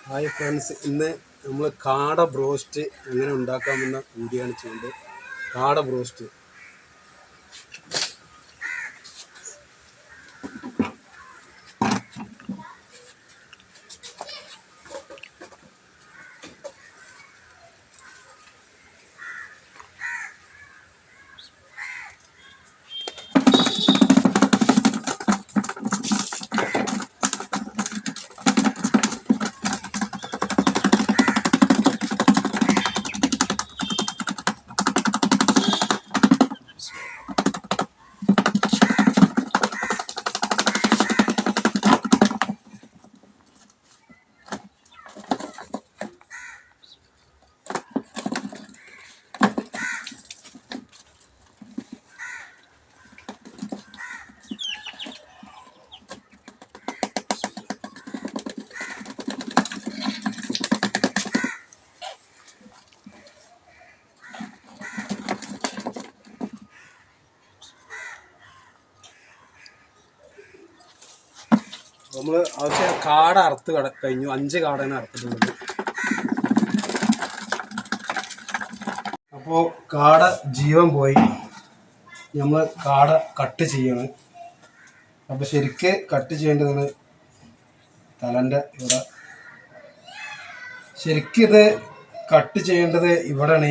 Hi friends, ഇന്ന് നമ്മൾ കാട ബ്രോസ്റ്റ് എങ്ങനെ ഉണ്ടാക്കാമെന്ന വീഡിയോ ആണ് ചെയ്യുന്നത്. കാട ബ്രോസ്റ്റ് നമ്മൾ ആവശ്യം കാട അറുത്ത് കഴിഞ്ഞു. 5 കാടയാണ് അറുത്തിട്ടുള്ളത്. അപ്പോൾ കാട ജീവൻ പോയി. നമ്മൾ കാട കട്ട് ചെയ്യണം. അപ്പോൾ ശരിക്ക് കട്ട് ചെയ്യേണ്ടതാണ് തലൻ്റെ ഇവിടെ. ശരിക്കിത് കട്ട് ചെയ്യേണ്ടത് ഇവിടെയാണ്.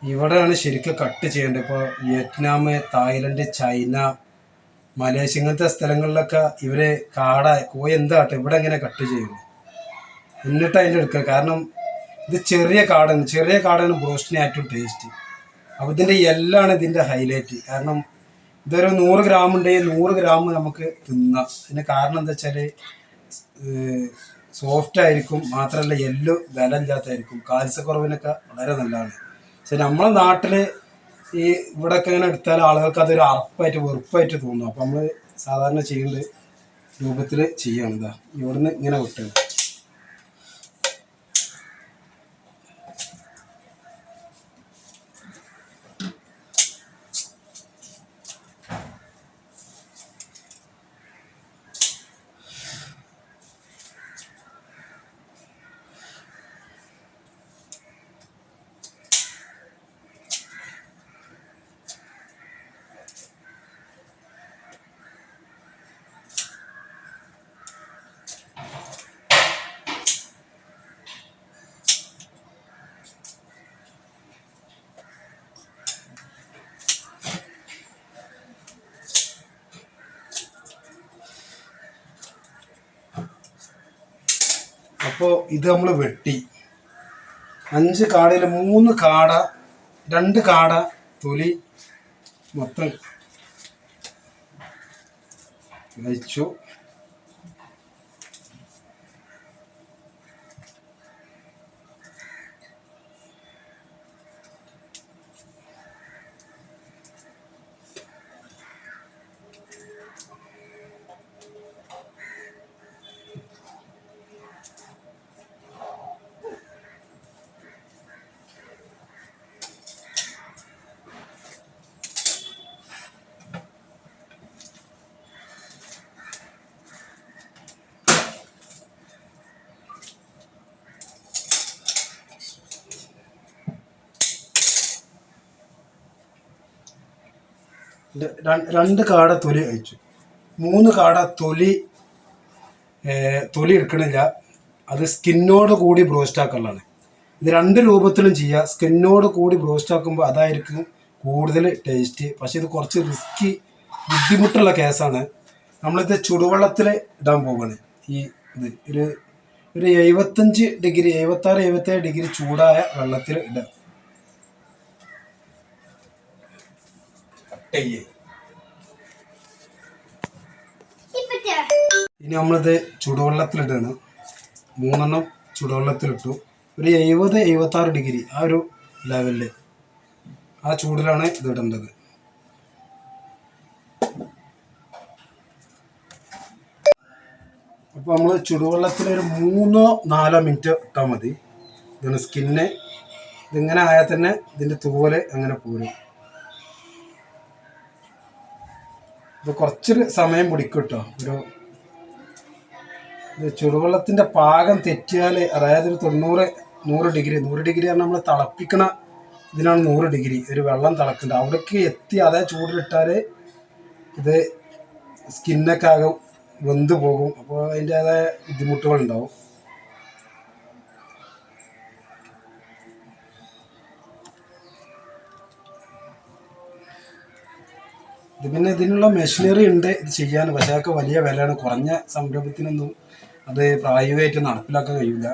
ഇവിടെയാണ് ശരിക്കും കട്ട് ചെയ്യേണ്ടത്. ഇപ്പോൾ വിയറ്റ്നാം, തായ്ലൻഡ്, ചൈന, മലേഷ്യ ഇങ്ങനത്തെ സ്ഥലങ്ങളിലൊക്കെ ഇവര് കോഴി എന്താട്ടെ ഇവിടെ എങ്ങനെ കട്ട് ചെയ്യുന്നു എന്നിട്ട് അതിൻ്റെ എടുക്കുക. കാരണം ഇത് ചെറിയ കാടാണ് ബ്രോസ്റ്റിന് ഏറ്റവും ടേസ്റ്റ്. അപ്പോൾ ഇതിൻ്റെ എല്ലാണ് ഇതിൻ്റെ ഹൈലൈറ്റ്. കാരണം ഇതൊരു 100 ഗ്രാം ഉണ്ടെങ്കിൽ 100 ഗ്രാം നമുക്ക് തിന്നാം. അതിന് കാരണം എന്താ വെച്ചാൽ സോഫ്റ്റ് ആയിരിക്കും, മാത്രമല്ല എല്ല് ബലമില്ലാത്തായിരിക്കും. കാൽസ്യക്കുറവിനൊക്കെ വളരെ നല്ലതാണ്. പക്ഷെ നമ്മളെ നാട്ടിൽ ഇവിടെയൊക്കെ ഇങ്ങനെ എടുത്താൽ ആളുകൾക്ക് അതൊരു അറപ്പായിട്ട് വെറുപ്പായിട്ട് തോന്നും. അപ്പം നമ്മൾ സാധാരണ ചെയ്യേണ്ട രൂപത്തിൽ ചെയ്യാണ്. ഇതാ ഇവിടുന്ന് ഇങ്ങനെ വിട്ടത്. അപ്പോൾ ഇത് നമ്മൾ വെട്ടി 5 കാടയിൽ 3 കാട 2 കാട തൊലി മൊത്തം കഴിച്ചു. രണ്ട് കാട തൊലി കഴിച്ചു. 3 കാട തൊലി എടുക്കണില്ല. അത് സ്കിന്നോട് കൂടി ബ്രോസ്റ്റ് ആക്കാനുള്ളതാണ്. ഇത് 2 രൂപത്തിലും ചെയ്യുക. സ്കിന്നോട് കൂടി ബ്രോസ്റ്റ് ആക്കുമ്പോൾ അതായിരിക്കും കൂടുതൽ ടേസ്റ്റ്. പക്ഷെ ഇത് കുറച്ച് ബുദ്ധിമുട്ടുള്ള കേസാണ്. നമ്മളിത് ചുടുവെള്ളത്തിൽ ഇടാൻ പോവുകയാണ്. ഇത് ഒരു 75 ഡിഗ്രി 76-77 ഡിഗ്രി ചൂടായ വെള്ളത്തിൽ ഇടുക. ഇനി നമ്മളിത് ചുടുവെള്ളത്തിലിട്ടാണ് 3 ചുടുവെള്ളത്തിലിട്ടു. ഒരു 70-76 ഡിഗ്രി ആ ഒരു ലെവലിൽ ആ ചൂടിലാണ് ഇത് ഇടേണ്ടത്. അപ്പോൾ നമ്മൾ ചുടുവെള്ളത്തിൽ ഒരു 3-4 മിനിറ്റ് ഇട്ടാൽ മതി. ഇതാണ് സ്കിന്ന്. ഇതിങ്ങനെ ആയാൽ തന്നെ ഇതിൻ്റെ തൂവല് അങ്ങനെ പോരും. ഇത് കുറച്ചൊരു സമയം പിടിക്കും കേട്ടോ. ചുടുവെള്ളത്തിൻ്റെ പാകം തെറ്റിയാൽ, അതായത് ഒരു 100 ഡിഗ്രി പറഞ്ഞാൽ നമ്മൾ തിളപ്പിക്കണ ഇതിനാണ് 100 ഡിഗ്രി ഒരു വെള്ളം തിളക്കേണ്ടത്. അവിടേക്ക് എത്തി അതേ ചൂടിലിട്ടാൽ ഇത് സ്കിന്നൊക്കെ ആകെ വെന്ത് പോകും. അപ്പോൾ അതിൻ്റേതായ ബുദ്ധിമുട്ടുകളുണ്ടാവും. ഇത് പിന്നെ ഇതിനുള്ള മെഷീനറി ഉണ്ട് ഇത് ചെയ്യാൻ. പക്ഷേ അതൊക്കെ വലിയ വിലയാണ്. കുറഞ്ഞ സംരംഭത്തിനൊന്നും അത് പ്രായോഗികമായിട്ട് നടപ്പിലാക്കാൻ കഴിയില്ല.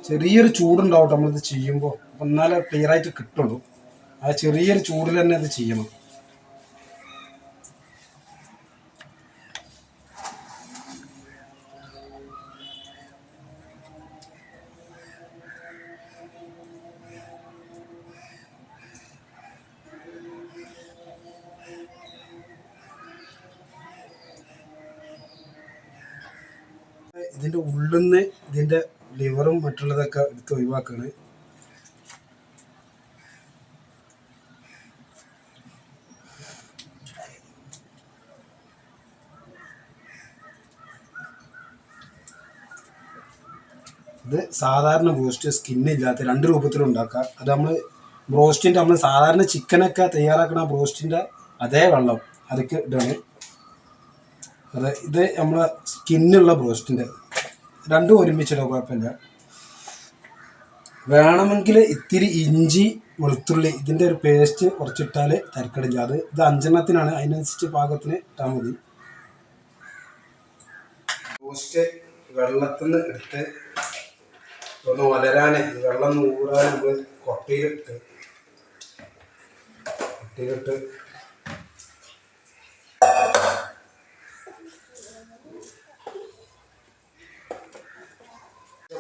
ചെറിയൊരു ചൂടുണ്ടാവട്ടെ നമ്മളിത് ചെയ്യുമ്പോൾ, അപ്പം എന്നാലേ ക്ലിയറായിട്ട് കിട്ടുള്ളൂ. ആ ചെറിയൊരു ചൂടിൽ തന്നെ ഇത് ചെയ്യണം. ഇതിൻ്റെ ഉള്ളിൽ നിന്ന് ഇതിൻ്റെ ലിവറും മറ്റുള്ളതൊക്കെ എടുത്ത് ഒഴിവാക്കുകയാണ്. ഇത് സാധാരണ ബ്രോസ്റ്റ് സ്കിന്നില്ലാത്ത 2 രൂപത്തിലും ഉണ്ടാക്കാം. അത് നമ്മൾ സാധാരണ ചിക്കനൊക്കെ തയ്യാറാക്കുന്ന ബ്രോസ്റ്റിൻ്റെ അതേ വെള്ളം അതൊക്കെ ഇടാണ്. ഇത് നമ്മളെ സ്കിന്നുള്ള ബ്രോസ്റ്റിൻ്റെ രണ്ടും ഒരുമിച്ചിടാം, കുഴപ്പമില്ല. വേണമെങ്കിൽ ഇത്തിരി ഇഞ്ചി വെളുത്തുള്ളി ഇതിൻ്റെ ഒരു പേസ്റ്റ് കുറച്ചിട്ടാൽ തരക്കടില്ല. ഇത് 5 അതിനനുസരിച്ച് പാകത്തിന് ഇട്ടാൽ മതി. ബ്രോസ്റ്റ് വെള്ളത്തിൽ നിന്ന് എടുത്ത് ഒന്ന് വളരാൻ, വെള്ളം ഊറാൻ നമ്മൾ കൊട്ടയിലിട്ട്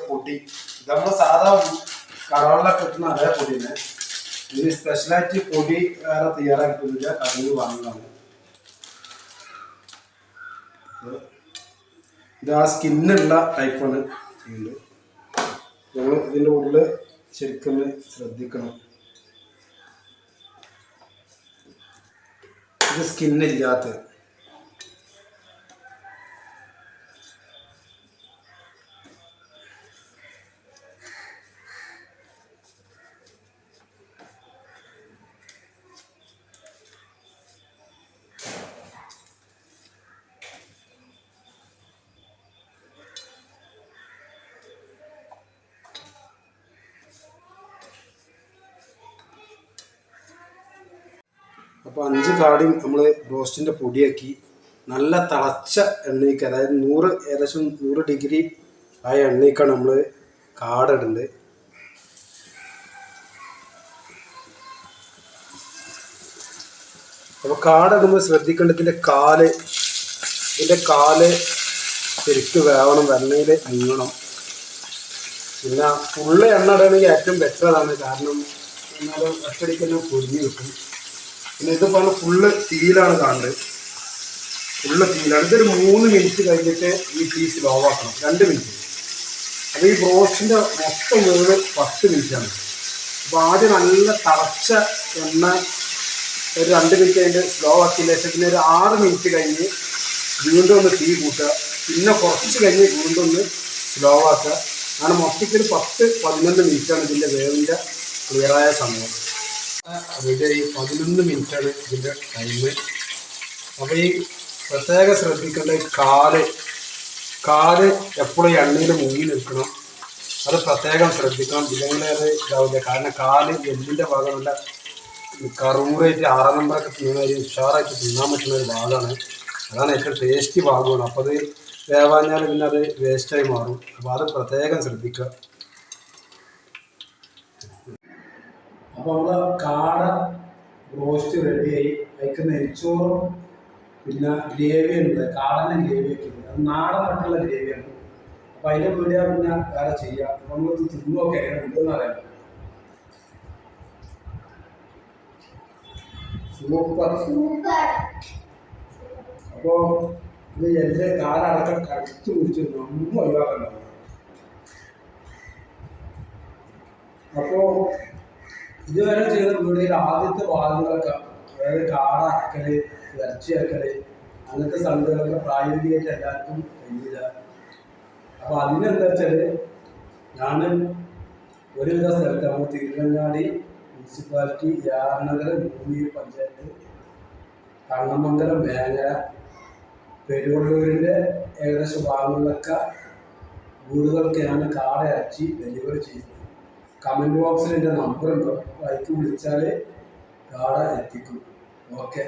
പൊടി, ഇത് നമ്മൾ സാധാ കടകളിലൊക്കെ കിട്ടുന്ന അതേ പൊടി തന്നെ. ഇതിന് സ്പെഷ്യലായിട്ട് പൊടി വേറെ തയ്യാറാക്കിയിട്ടില്ല, കടയിൽ വാങ്ങുന്നതാണ്. ഇത് ആ സ്കിന്നുള്ള ടൈപ്പാണ് ചെയ്യുന്നത്. നമ്മൾ ഇതിൻ്റെ ഉള്ളിൽ ശരിക്കും ശ്രദ്ധിക്കണം. ഇത് സ്കിന്നില്ലാത്ത അപ്പോൾ 5 കാടിയും നമ്മൾ റോസ്റ്റിൻ്റെ പൊടിയാക്കി നല്ല തിളച്ച എണ്ണയ്ക്ക്, അതായത് ഏകദേശം 100 ഡിഗ്രി ആയ എണ്ണയ്ക്കാണ് നമ്മൾ കാടിടുന്നത്. അപ്പോൾ കാടിടുമ്പോൾ ശ്രദ്ധിക്കേണ്ടത് ഇതിൻ്റെ കാല് ശരിക്ക് വേവണം, വെണ്ണയിൽ മുങ്ങണം. പിന്നെ ഫുള്ള് എണ്ണ ഇടണമെങ്കിൽ ഏറ്റവും ബെറ്റർ അതാണ്. കാരണം എന്നാലും ഒറ്റടിക്ക് പൊരിഞ്ഞ് കിട്ടും. പിന്നെ ഇതിപ്പോൾ ഫുള്ള് തീയിലാണ് കാണുന്നത്, ഫുള്ള് തീയിലാണ്. ഇതൊരു 3 മിനിറ്റ് കഴിഞ്ഞിട്ട് ഈ തീ സ്ലോ ആക്കണം, 2 മിനിറ്റ്. അപ്പോൾ ഈ ബ്രോസ്റ്റിൻ്റെ മൊത്തം വേവ് 10 മിനിറ്റാണ്. അപ്പോൾ ആദ്യം നല്ല തിളച്ച എണ്ണ ഒരു 2 മിനിറ്റ് കഴിഞ്ഞ് സ്ലോ ആക്കിയതിന് ശേഷം പിന്നെ ഒരു 6 മിനിറ്റ് കഴിഞ്ഞ് വീണ്ടും ഒന്ന് തീ കൂട്ടുക, പിന്നെ കുറച്ച് കഴിഞ്ഞ് വീണ്ടും ഒന്ന് സ്ലോ ആക്കുക. അങ്ങനെ മൊത്തത്തിൽ 10-11 മിനിറ്റാണ് ഇതിൻ്റെ വേവിൻ്റെ ക്ലിയറായ സമയം. റെഡിയായി 11 മിനിറ്റാണ് ഇതിൻ്റെ ടൈം. അപ്പോൾ ഈ പ്രത്യേകം ശ്രദ്ധിക്കേണ്ട കാല് എപ്പോഴും എണ്ണയിൽ മുങ്ങി നിൽക്കണം, അത് പ്രത്യേകം ശ്രദ്ധിക്കണം. ഇല്ലെങ്കിൽ അത് ഇതാവില്ല. കാരണം കാല് എല്ലിൻ്റെ ഭാഗം നല്ല കറുമുറായിട്ട് 6 നമ്പറൊക്കെ തിന്നുന്ന ഉഷാറായിട്ട് തിന്നാൻ പറ്റുന്ന ഒരു ഭാഗമാണ്. അതാണ് ഏറ്റവും ടേസ്റ്റി ഭാഗമാണ്. അപ്പോൾ അത് വേവാഞ്ഞാൽ പിന്നെ അത് വേസ്റ്റായി മാറും. അപ്പോൾ അത് പ്രത്യേകം ശ്രദ്ധിക്കുക. അപ്പോൾ നമ്മൾ കാട റോസ്റ്റ് റെഡിയായി. അതിക്ക് നെയ്ച്ചോറും പിന്നെ ഗ്രേവി ഉണ്ട്, കാടൻ്റെ ഗ്രേവിയൊക്കെ ഉണ്ട്. അത് നാടൻ മറ്റുള്ള ഗ്രേവിയാണ്. അപ്പോൾ അതിൻ്റെ വീഡിയോ പിന്നെ വേറെ ചെയ്യാം. അപ്പോൾ നമ്മളിത് തിന്നൊക്കെ എങ്ങനെ ഉണ്ടെന്ന് അറിയാം. സൂപ്പർ. അപ്പോൾ ഇത് എൻ്റെ കാലടക്കം കടിച്ചു കുടിച്ച് ഒന്നും ഒഴിവാക്കണ്ട. അപ്പോൾ ഇതുവരെ ചെയ്ത വീഡിയോയിൽ ആദ്യത്തെ ഭാഗങ്ങളൊക്കെ അതായത് കാട അറക്കല്, ഇറച്ചി അറക്കല്, അങ്ങനത്തെ സംഗതികളൊക്കെ പ്രായോഗികമായിട്ട് എല്ലാവർക്കും കഴിയില്ല. അപ്പോൾ അതിനെന്താ വെച്ചാൽ ഞാൻ ഒരുവിധ സ്ഥലത്ത് നമ്മൾ തിരുവങ്ങാടി മുനിസിപ്പാലിറ്റി, യാർനഗർ മൂന്നീർ പഞ്ചായത്ത്, കണ്ണമംഗലം വേങ്ങര, പെരുവള്ളൂരിൻ്റെ ഏകദേശം ഭാഗങ്ങളിലൊക്കെ വീടുകൾക്ക് ഞാൻ കാട ഇറച്ചി ഡെലിവറി ചെയ്യുന്നു. കമൻറ്റ് ബോക്സിൽ എൻ്റെ നമ്പറുണ്ടോ, അതിലേക്ക് വിളിച്ചാൽ കാട എത്തിക്കും. ഓക്കെ.